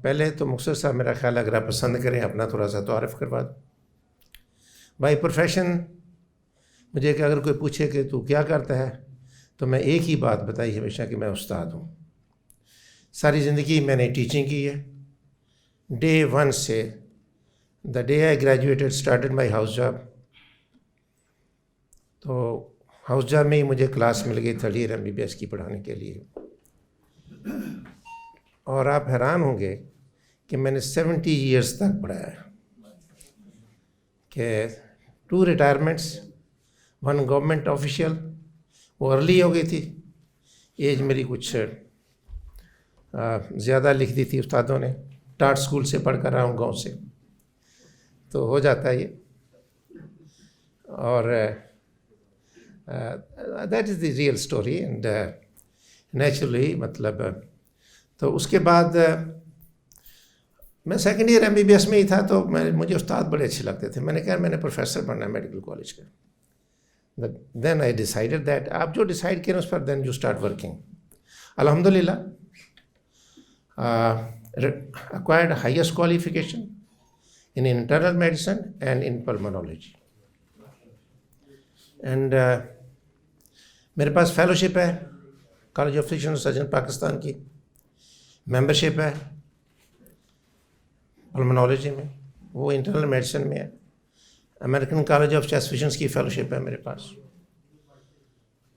پہلے تو مختصر صاحب میرا خیال اگر آپ پسند کریں اپنا تھوڑا سا تعارف کروا دوں. بائی پروفیشن مجھے کہ اگر کوئی پوچھے کہ تو کیا کرتا ہے تو میں ایک ہی بات بتائی ہمیشہ کہ میں استاد ہوں. ساری زندگی میں نے ٹیچنگ کی ہے. ڈے ون سے the day I graduated started my house job. تو ہاؤس جاب میں ہی مجھے کلاس مل گئی تھرڈ ایئر MBBS کی پڑھانے کے لیے. اور آپ حیران ہوں گے کہ میں نے 70 ایئرس تک پڑھایا ہے. کہ 2 ریٹائرمنٹس، 1 گورنمنٹ آفیشیل، وہ ارلی ہو گئی تھی، ایج میری کچھ زیادہ لکھ دی تھی استادوں نے. ٹاٹ اسکول سے پڑھ کر رہا ہوں گاؤں سے، تو ہو جاتا ہے یہ. اور that is the real story. And naturally مطلب تو اس کے بعد میں سیکنڈ ایئر MBBS میں ہی تھا تو مجھے استاد بڑے اچھے لگتے تھے. میں نے کہا میں نے پروفیسر بننا ہے میڈیکل کالج کا. دین آئی ڈیسائیڈڈ دیٹ آپ جو ڈیسائیڈ کریں اس پر دین یو اسٹارٹ ورکنگ. الحمدللہ acquired highest qualification in internal medicine and in pulmonology. And میرے پاس فیلوشپ ہے کالج آف فزیشین اور سرجن پاکستان کی، ممبرشپ ہے پلمونالوجی میں، وہ انٹرنل میڈیسن میں ہے. American college of chest physicians کی فیلوشپ ہے میرے پاس.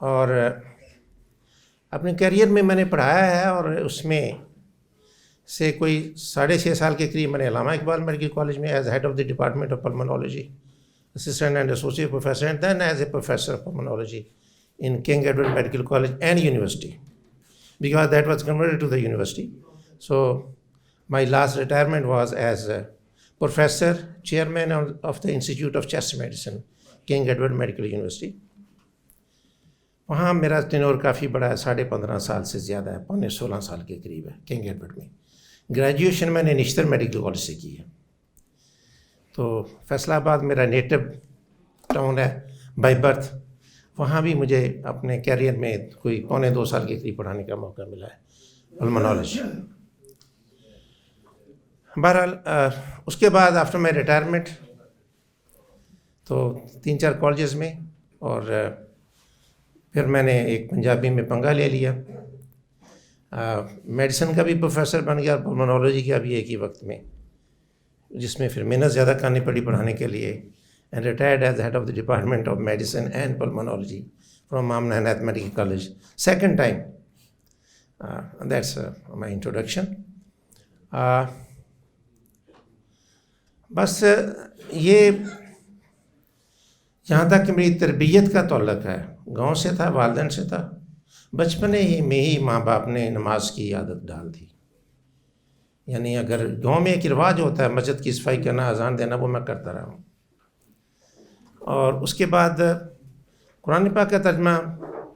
اور اپنے کیریئر میں میں نے پڑھایا ہے، اور اس میں سے کوئی 6.5 سال کے قریب میں نے علامہ اقبال میڈیکل کالج میں as head of the department of pulmonology assistant and associate professor, and then as a professor of pulmonology in King Edward Medical College and University, because that was converted to the university. So my last retirement was as a professor, chairman of the Institute of Chest Medicine, King Edward Medical University. وہاں میرا tenor کافی بڑا ہے، 15.5 سال سے زیادہ ہے، 16 سال کے قریب ہے کنگ ایڈورڈ میں. گریجویشن میں نے نشتر میڈیکل کالج سے کی ہے. تو فیصلہ آباد میرا نیٹو ٹاؤن ہے بائی برتھ. وہاں بھی مجھے اپنے کیریئر میں کوئی 2.25 سال کے قریب پڑھانے کا موقع ملا ہے پلمونالوجی. بہرحال اس کے بعد آفٹر مائی ریٹائرمنٹ تو 3-4 کالجز میں، اور پھر میں نے ایک پنجابی میں پنگا لے لیا. میڈیسن کا بھی پروفیسر بن گیا اور پلمونالوجی کا بھی ایک ہی وقت میں، جس میں پھر محنت زیادہ کرنی پڑی پڑھانے کے لیے. And retired as head of the department of medicine and pulmonology from مامنا Inayat medical college second time. That's my introduction. بس یہ یہاں تک کہ میری تربیت کا تعلق ہے گاؤں سے تھا، والدین سے تھا. بچپنے ہی میں ہی ماں باپ نے نماز کی عادت ڈال دی. یعنی اگر گاؤں میں ایک رواج ہوتا ہے مسجد کی صفائی کرنا، اذان دینا، وہ میں کرتا رہا ہوں. اور اس کے بعد قرآن پاک کا ترجمہ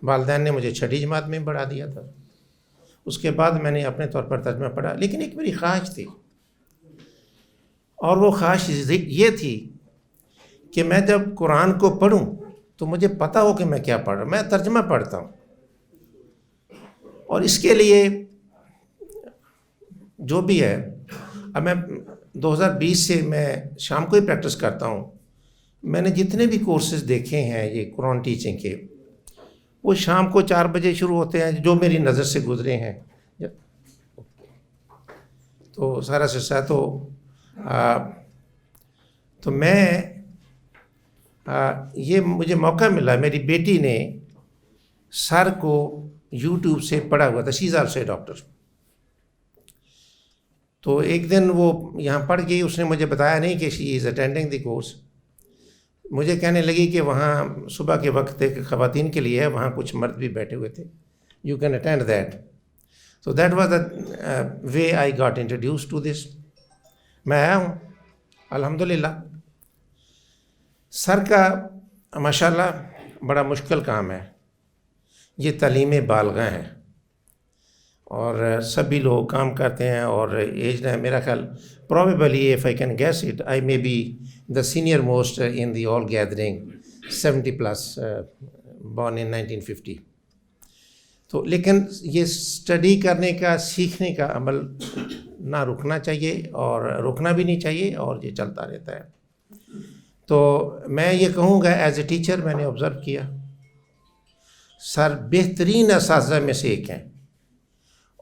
والدین نے مجھے 6ٹھی جماعت میں پڑھا دیا تھا. اس کے بعد میں نے اپنے طور پر ترجمہ پڑھا. لیکن ایک میری خواہش تھی، اور وہ خواہش یہ تھی کہ میں جب قرآن کو پڑھوں تو مجھے پتہ ہو کہ میں کیا پڑھ رہا ہوں. میں ترجمہ پڑھتا ہوں، اور اس کے لیے جو بھی ہے، اب میں 2020 سے میں شام کو ہی پریکٹس کرتا ہوں. میں نے جتنے بھی کورسز دیکھے ہیں یہ قرآن ٹیچنگ کے، وہ شام کو 4 بجے شروع ہوتے ہیں، جو میری نظر سے گزرے ہیں. تو سارا سلسلہ تو میں یہ مجھے موقع ملا. میری بیٹی نے سر کو YouTube سے پڑھا ہوا تھا، شی از آلسو اے ڈاکٹر. تو ایک دن وہ یہاں پڑھ گئی، اس نے مجھے بتایا نہیں کہ شی از اٹینڈنگ دی کورس. مجھے کہنے لگی کہ وہاں صبح کے وقت ایک خواتین کے لیے ہے، وہاں کچھ مرد بھی بیٹھے ہوئے تھے، you can attend that. So that was the way I got introduced to this. میں آیا ہوں الحمدللہ. سر کا ماشاءاللہ بڑا مشکل کام ہے، یہ تعلیم بالغاں ہے، اور سبھی لوگ کام کرتے ہیں. اور ایج ہے میرا خیال probably if I can guess it, I may be the senior most in the all gathering, 70 plus, born in 1950. تو لیکن یہ اسٹڈی کرنے کا، سیکھنے کا عمل نہ رکنا چاہیے اور رکنا بھی نہیں چاہیے، اور یہ چلتا رہتا ہے۔ تو میں یہ کہوں گا ایز اے ٹیچر میں نے آبزرو کیا، سر بہترین اساتذہ میں سے ایک ہیں،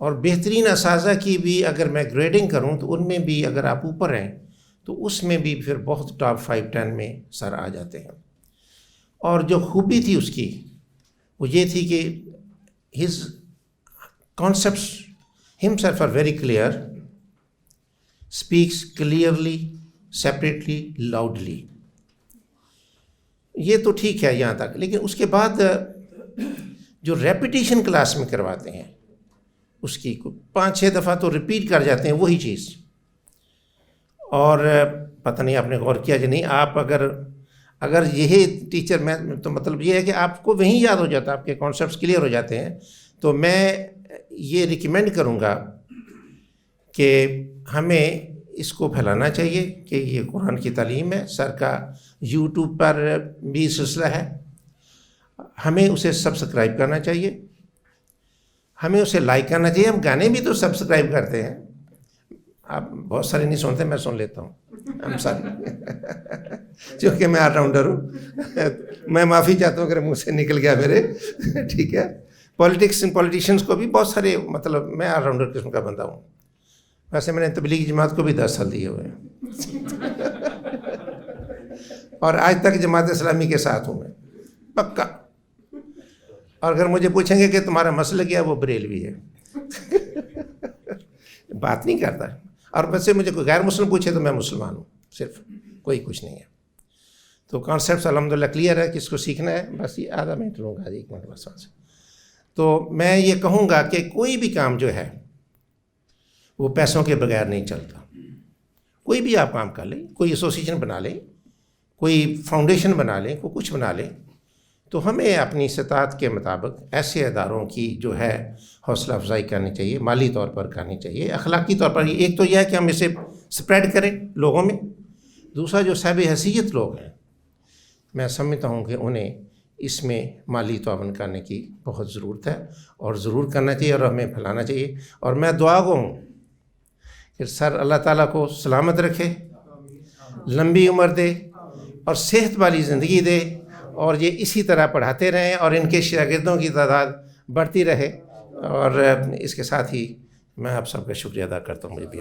اور بہترین اساتذہ کی بھی اگر میں گریڈنگ کروں تو ان میں بھی اگر آپ اوپر ہیں تو اس میں بھی پھر بہت ٹاپ 5-10 میں سر آ جاتے ہیں۔ اور جو خوبی تھی اس کی وہ یہ تھی کہ his concepts himself are very clear, speaks clearly, separately, loudly۔ یہ تو ٹھیک ہے یہاں تک، لیکن اس کے بعد جو ریپیٹیشن کلاس میں کرواتے ہیں اس کی 5-6 دفعہ تو ریپیٹ کر جاتے ہیں وہی چیز، اور پتہ نہیں آپ نے غور کیا کہ نہیں، آپ اگر یہی ٹیچر میں تو مطلب یہ ہے کہ آپ کو وہیں یاد ہو جاتا ہے، آپ کے کانسیپٹس کلیئر ہو جاتے ہیں۔ تو میں یہ ریکمینڈ کروں گا کہ ہمیں اس کو پھیلانا چاہیے کہ یہ قرآن کی تعلیم ہے۔ سر کا یوٹیوب پر بھی سلسلہ ہے، ہمیں اسے سبسکرائب کرنا چاہیے، ہمیں اسے لائک کرنا چاہیے۔ ہم گانے بھی تو سبسکرائب کرتے ہیں، آپ بہت سارے نہیں سنتے، میں سن لیتا ہوں، ہم سارے چونکہ میں آل راؤنڈر ہوں، میں معافی چاہتا ہوں اگر منہ سے نکل گیا میرے، ٹھیک ہے۔ پولیٹیشینس کو بھی بہت سارے، مطلب میں آل راؤنڈر قسم کا بندہ ہوں۔ ویسے میں نے تبلیغی جماعت کو بھی 10 سال دیے ہوئے ہیں اور آج تک جماعت اسلامی کے ساتھ ہوں میں پکا، اور اگر مجھے پوچھیں گے کہ تمہارا مسئلہ کیا ہے، وہ بریلوی ہے بات نہیں کرتا۔ اور ویسے مجھے کوئی غیر مسلم پوچھے تو میں مسلمان ہوں، صرف، کوئی کچھ نہیں ہے۔ تو کانسیپٹس الحمدللہ کلیئر ہے، کس کو سیکھنا ہے بس یہ آدھا منٹ لوں گا، 1 منٹ بس۔ تو میں یہ کہوں گا کہ کوئی بھی کام جو ہے وہ پیسوں کے بغیر نہیں چلتا۔ کوئی بھی آپ کام کر لیں، کوئی ایسوسیشن بنا لیں، کوئی فاؤنڈیشن بنا لیں، کوئی کچھ بنا لیں، تو ہمیں اپنی استطاعت کے مطابق ایسے اداروں کی جو ہے حوصلہ افزائی کرنی چاہیے، مالی طور پر کرنی چاہیے، اخلاقی طور پر۔ ایک تو یہ ہے کہ ہم اسے سپریڈ کریں لوگوں میں، دوسرا جو صاحب حیثیت لوگ ہیں میں سمجھتا ہوں کہ انہیں اس میں مالی تعاون کرنے کی بہت ضرورت ہے، اور ضرور کرنا چاہیے، اور ہمیں پھیلانا چاہیے۔ اور میں دعا گو ہوں کہ سر اللہ تعالیٰ کو سلامت رکھے، لمبی عمر دے اور صحت والی زندگی دے، اور یہ اسی طرح پڑھاتے رہیں اور ان کے شاگردوں کی تعداد بڑھتی رہے۔ اور اس کے ساتھ ہی میں آپ سب کا شکریہ ادا کرتا ہوں، مجھے بھی